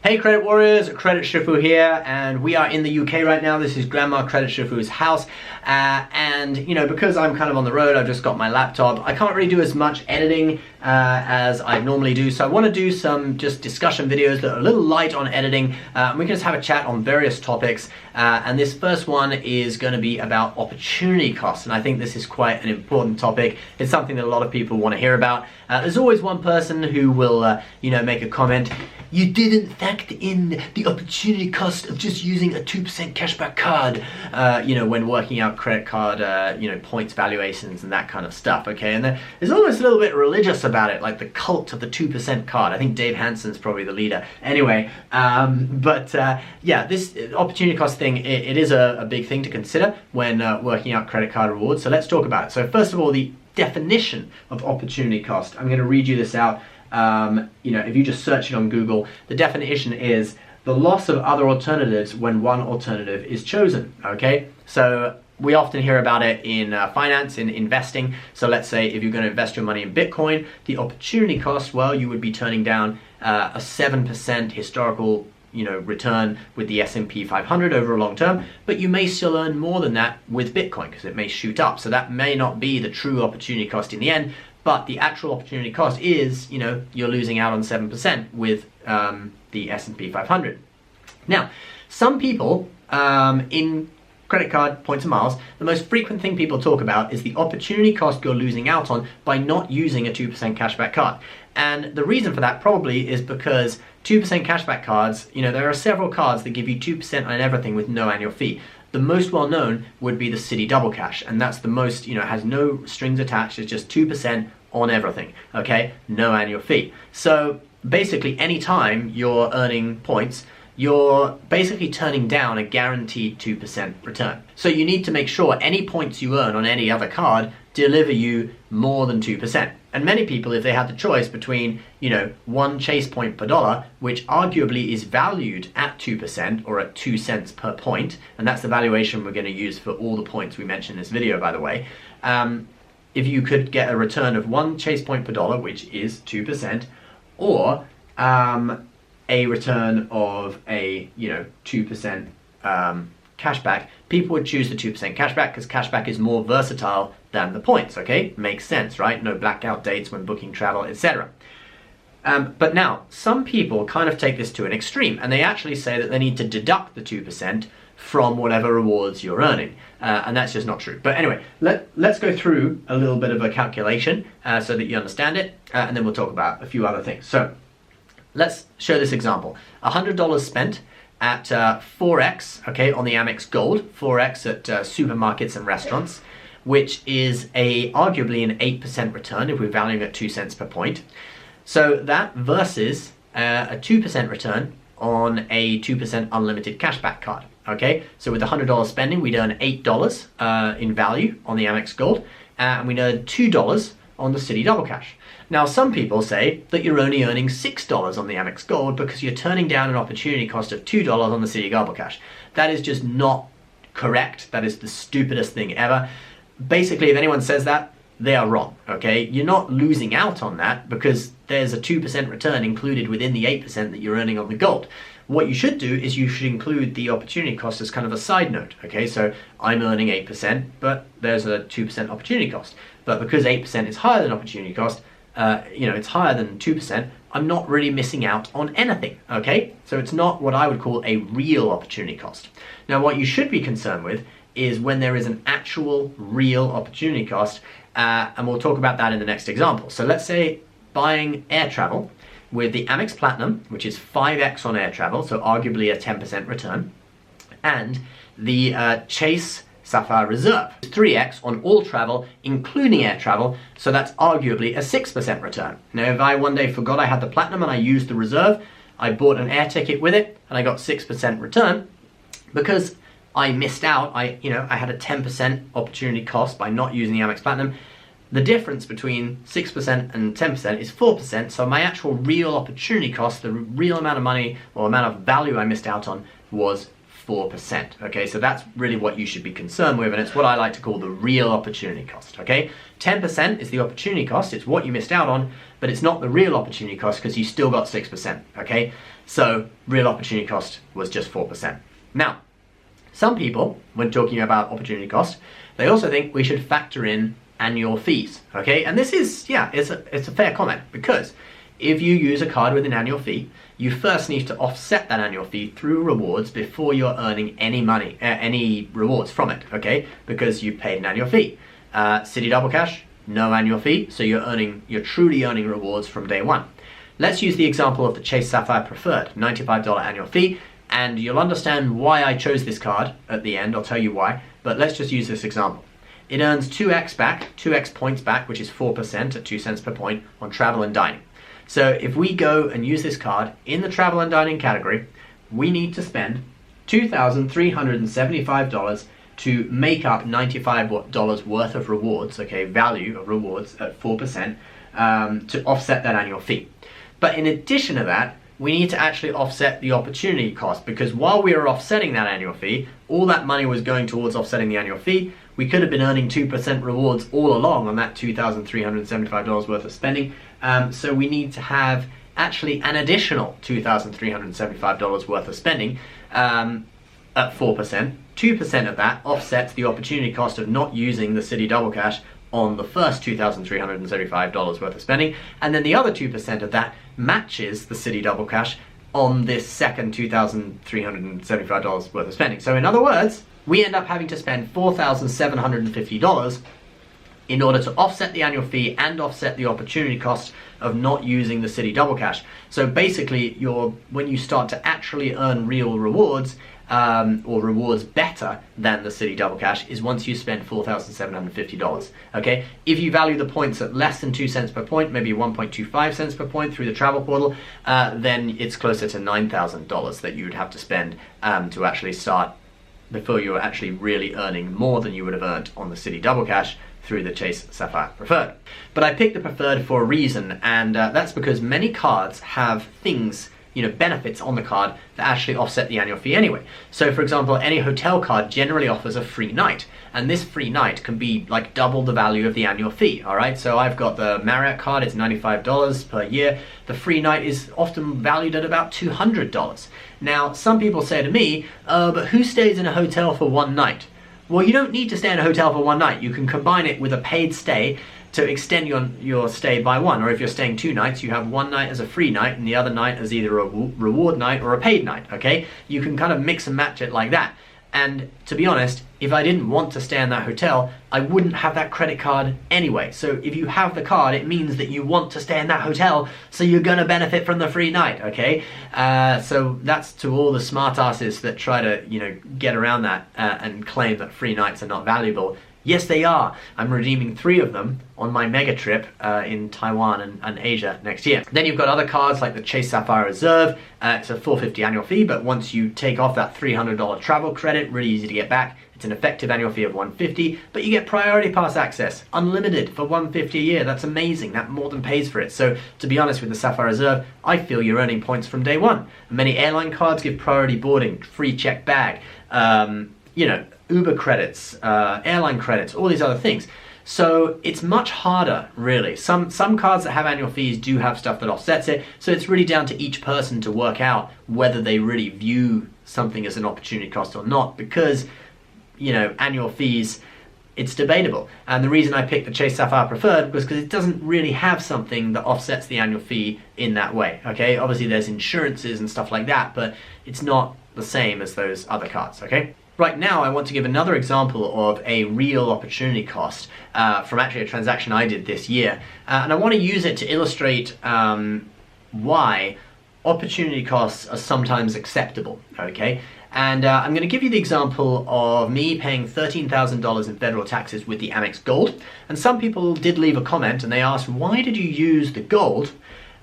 Hey Credit Warriors, Credit Shifu here, and we are in the UK right now. This is Grandma Credit Shifu's house, and you know, because I'm kind of on the road, I've just got my laptop. I can't really do as much editing as I normally do, so I want to do some just discussion videos that are a little light on editing, and we can just have a chat on various topics, and this first one is going to be about opportunity costs, and I think this is quite an important topic. It's something that a lot of people want to hear about. There's always one person who will, you know, make a comment, "You didn't factor in the opportunity cost of just using a 2% cashback card," you know, when working out credit card, you know, points valuations and that kind of stuff, okay? And there's almost a little bit religious about it, like the cult of the 2% card. I think Dave Hanson's probably the leader. Anyway, yeah, this opportunity cost thing, it is a big thing to consider when working out credit card rewards. So let's talk about it. So first of all, the definition of opportunity cost. I'm going to read you this out. You know, if you just search it on Google, the definition is the loss of other alternatives when one alternative is chosen, okay? So we often hear about it in finance, in investing. So let's say if you're going to invest your money in Bitcoin, the opportunity cost, well, you would be turning down a 7% historical, you know, return with the S&P 500 over a long term, but you may still earn more than that with Bitcoin because it may shoot up. So that may not be the true opportunity cost in the end, but the actual opportunity cost is, you know, you're losing out on 7% with the S&P 500. Now, some people in credit card points and miles, the most frequent thing people talk about is the opportunity cost you're losing out on by not using a 2% cashback card. And the reason for that probably is because 2% cashback cards, you know, there are several cards that give you 2% on everything with no annual fee. The most well known would be the Citi Double Cash, and that's the most, you know, has no strings attached, it's just 2% on everything, okay? No annual fee. So basically anytime you're earning points, you're basically turning down a guaranteed 2% return. So you need to make sure any points you earn on any other card deliver you more than 2%. And many people, if they had the choice between, you know, 1 Chase point per dollar, which arguably is valued at 2% or at 2 cents per point, and that's the valuation we're going to use for all the points we mentioned in this video, by the way, if you could get a return of 1 Chase point per dollar, which is 2%, or a return of a, you know, 2% cashback, people would choose the 2% cashback because cashback is more versatile than the points, okay? Makes sense, right? No blackout dates when booking travel, etc. But now, some people kind of take this to an extreme, and they actually say that they need to deduct the 2% from whatever rewards you're earning, and that's just not true. But anyway, let's go through a little bit of a calculation so that you understand it, and then we'll talk about a few other things. So let's show this example. $100 spent at 4x, okay, on the Amex Gold, 4x at supermarkets and restaurants, which is arguably an 8% return if we're valuing at 2 cents per point. So that versus a 2% return on a 2% unlimited cashback card, okay? So with $100 spending, we'd earn $8 in value on the Amex Gold, and we'd earn $2 on the Citi Double Cash. Now, some people say that you're only earning $6 on the Amex Gold because you're turning down an opportunity cost of $2 on the Citi Double Cash. That is just not correct. That is the stupidest thing ever. Basically, if anyone says that, they are wrong, okay? You're not losing out on that because there's a 2% return included within the 8% that you're earning on the gold. What you should do is you should include the opportunity cost as kind of a side note, okay? So I'm earning 8%, but there's a 2% opportunity cost. But because 8% is higher than opportunity cost, you know, it's higher than 2%, I'm not really missing out on anything, okay? So it's not what I would call a real opportunity cost. Now, what you should be concerned with is when there is an actual real opportunity cost, and we'll talk about that in the next example. So let's say buying air travel with the Amex Platinum, which is 5x on air travel, so arguably a 10% return, and the Chase Sapphire Reserve, 3x on all travel, including air travel, so that's arguably a 6% return. Now, if I one day forgot I had the Platinum and I used the Reserve, I bought an air ticket with it, and I got 6% return, because I missed out, I had a 10% opportunity cost by not using the Amex Platinum. The difference between 6% and 10% is 4%, so my actual real opportunity cost, the real amount of money or amount of value I missed out on was 4%, okay? So that's really what you should be concerned with, and it's what I like to call the real opportunity cost, okay? 10% is the opportunity cost, it's what you missed out on, but it's not the real opportunity cost because you still got 6%, okay? So real opportunity cost was just 4%. Now, some people, when talking about opportunity cost, they also think we should factor in annual fees, okay? And this is, yeah, it's a fair comment, because if you use a card with an annual fee, you first need to offset that annual fee through rewards before you're earning any money, any rewards from it, okay? Because you paid an annual fee. Citi Double Cash, no annual fee, so you're truly earning rewards from day one. Let's use the example of the Chase Sapphire Preferred, $95 annual fee, and you'll understand why I chose this card at the end. I'll tell you why, but let's just use this example. It earns 2x points back, which is 4% at 2 cents per point on travel and dining. So if we go and use this card in the travel and dining category, we need to spend $2,375 to make up $95 worth of rewards, okay, value of rewards at 4%, to offset that annual fee. But in addition to that, we need to actually offset the opportunity cost, because while we were offsetting that annual fee, all that money was going towards offsetting the annual fee. We could have been earning 2% rewards all along on that $2,375 worth of spending. So we need to have actually an additional $2,375 worth of spending at 4%. 2% of that offsets the opportunity cost of not using the Citi Double Cash on the first $2,375 worth of spending, and then the other 2% of that matches the Citi Double Cash on this second $2,375 worth of spending. So in other words, we end up having to spend $4,750 in order to offset the annual fee and offset the opportunity cost of not using the Citi Double Cash. So basically, when you start to actually earn real rewards, or rewards better than the Citi Double Cash, is once you spend $4,750, okay? If you value the points at less than 2 cents per point, maybe 1.25 cents per point through the travel portal, then it's closer to $9,000 that you would have to spend to actually start, before you were actually really earning more than you would have earned on the Citi Double Cash through the Chase Sapphire Preferred. But I picked the Preferred for a reason, and that's because many cards have things, benefits on the card that actually offset the annual fee anyway. So for example, any hotel card generally offers a free night, and this free night can be like double the value of the annual fee, all right? So I've got the Marriott card, it's $95 per year. The free night is often valued at about $200. Now, some people say to me, but who stays in a hotel for one night? Well, you don't need to stay in a hotel for one night. You can combine it with a paid stay to extend your stay by one. Or if you're staying 2 nights, you have one night as a free night and the other night as either a reward night or a paid night, okay? You can kind of mix and match it like that. And to be honest, if I didn't want to stay in that hotel, I wouldn't have that credit card anyway. So if you have the card, it means that you want to stay in that hotel, so you're gonna benefit from the free night, okay? So that's to all the smart asses that try to, get around that and claim that free nights are not valuable. Yes, they are. I'm redeeming 3 of them on my mega trip in Taiwan and Asia next year. Then you've got other cards like the Chase Sapphire Reserve. It's a $450 annual fee, but once you take off that $300 travel credit, really easy to get back. It's an effective annual fee of $150, but you get priority pass access, unlimited for $150 a year. That's amazing. That more than pays for it. So to be honest with the Sapphire Reserve, I feel you're earning points from day one. Many airline cards give priority boarding, free checked bag, Uber credits, airline credits, all these other things. So it's much harder, really. Some cards that have annual fees do have stuff that offsets it, so it's really down to each person to work out whether they really view something as an opportunity cost or not, because, annual fees, it's debatable. And the reason I picked the Chase Sapphire Preferred was because it doesn't really have something that offsets the annual fee in that way, okay? Obviously there's insurances and stuff like that, but it's not the same as those other cards, okay? Right now, I want to give another example of a real opportunity cost from actually a transaction I did this year. And I want to use it to illustrate why opportunity costs are sometimes acceptable, okay? And I'm going to give you the example of me paying $13,000 in federal taxes with the Amex Gold. And some people did leave a comment and they asked, why did you use the Gold,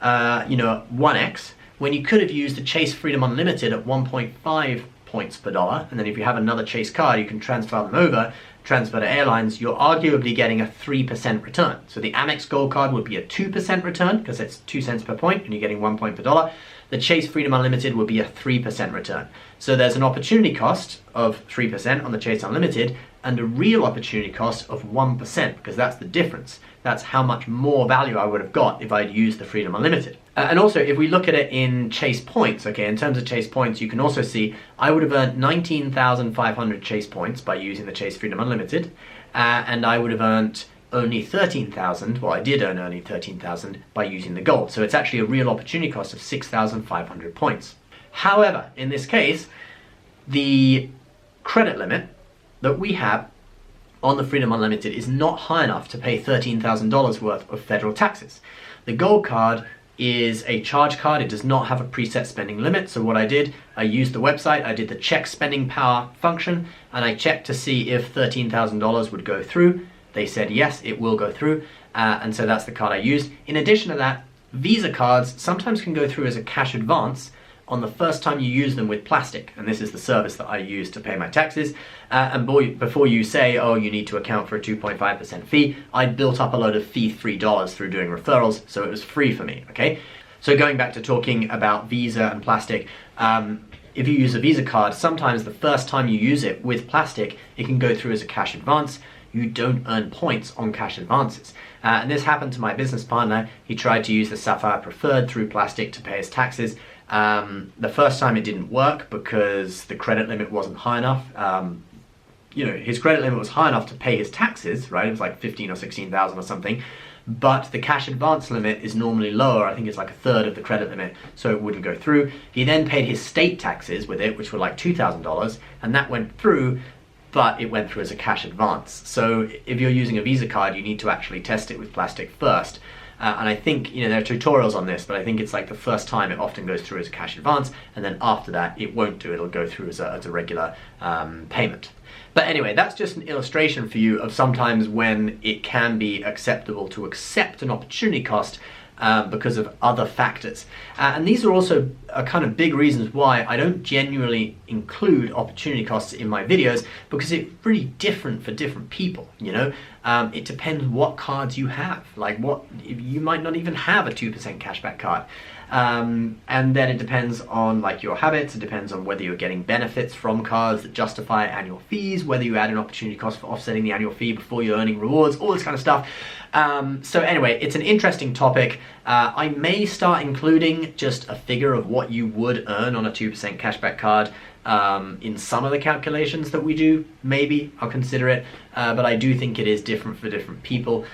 1x, when you could have used the Chase Freedom Unlimited at 1.5 points per dollar, and then if you have another Chase card, you can transfer them over, transfer to airlines, you're arguably getting a 3% return. So the Amex Gold card would be a 2% return, because it's 2 cents per point, and you're getting 1 point per dollar. The Chase Freedom Unlimited would be a 3% return. So there's an opportunity cost of 3% on the Chase Unlimited, and a real opportunity cost of 1%, because that's the difference. That's how much more value I would have got if I'd used the Freedom Unlimited. And also, if we look at it in Chase points, okay, in terms of Chase points, you can also see I would have earned 19,500 Chase points by using the Chase Freedom Unlimited, and I would have earned only 13,000, well, I did earn only 13,000 by using the Gold. So it's actually a real opportunity cost of 6,500 points. However, in this case, the credit limit that we have on the Freedom Unlimited is not high enough to pay $13,000 worth of federal taxes. The Gold card is a charge card. It does not have a preset spending limit. So what I did, I used the website, I did the check spending power function, and I checked to see if $13,000 would go through. They said yes, it will go through, and so that's the card I used. In addition to that, Visa cards sometimes can go through as a cash advance on the first time you use them with Plastiq, and this is the service that I use to pay my taxes. And boy, before you say, oh, you need to account for a 2.5% fee, I built up a load of fee-free dollars through doing referrals, so it was free for me, okay? So going back to talking about Visa and Plastiq, if you use a Visa card, sometimes the first time you use it with Plastiq, it can go through as a cash advance. You don't earn points on cash advances. And this happened to my business partner. He tried to use the Sapphire Preferred through Plastiq to pay his taxes. The first time it didn't work because the credit limit wasn't high enough. His credit limit was high enough to pay his taxes, right? It was like 15 or 16,000 or something. But the cash advance limit is normally lower. I think it's like a third of the credit limit, so it wouldn't go through. He then paid his state taxes with it, which were like $2,000, and that went through, but it went through as a cash advance. So if you're using a Visa card, you need to actually test it with Plastiq first. And I think, there are tutorials on this, but I think it's like the first time it often goes through as a cash advance, and then after that it won't do, it'll go through as a regular payment. But anyway, that's just an illustration for you of sometimes when it can be acceptable to accept an opportunity cost because of other factors. And these are also kind of big reasons why I don't genuinely include opportunity costs in my videos, because it's really different for different people, It depends what cards you have. Like you might not even have a 2% cashback card. And then it depends on your habits, it depends on whether you're getting benefits from cards that justify annual fees, whether you add an opportunity cost for offsetting the annual fee before you're earning rewards, all this kind of stuff. So anyway, it's an interesting topic. I may start including just a figure of what you would earn on a 2% cashback card in some of the calculations that we do. Maybe I'll consider it, but I do think it is different for different people,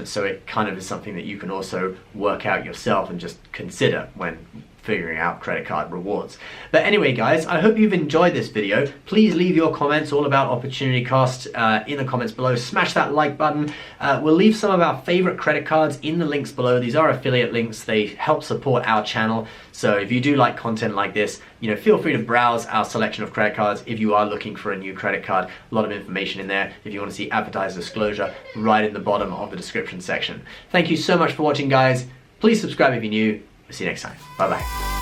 so it kind of is something that you can also work out yourself and just consider when figuring out credit card rewards. But anyway guys, I hope you've enjoyed this video. Please leave your comments all about opportunity cost in the comments below. Smash that like button. We'll leave some of our favorite credit cards in the links below. These are affiliate links. They help support our channel. So if you do like content like this, feel free to browse our selection of credit cards if you are looking for a new credit card. A lot of information in there if you want to see advertiser disclosure right in the bottom of the description section. Thank you so much for watching, guys. Please subscribe if you're new. See you next time. Bye-bye.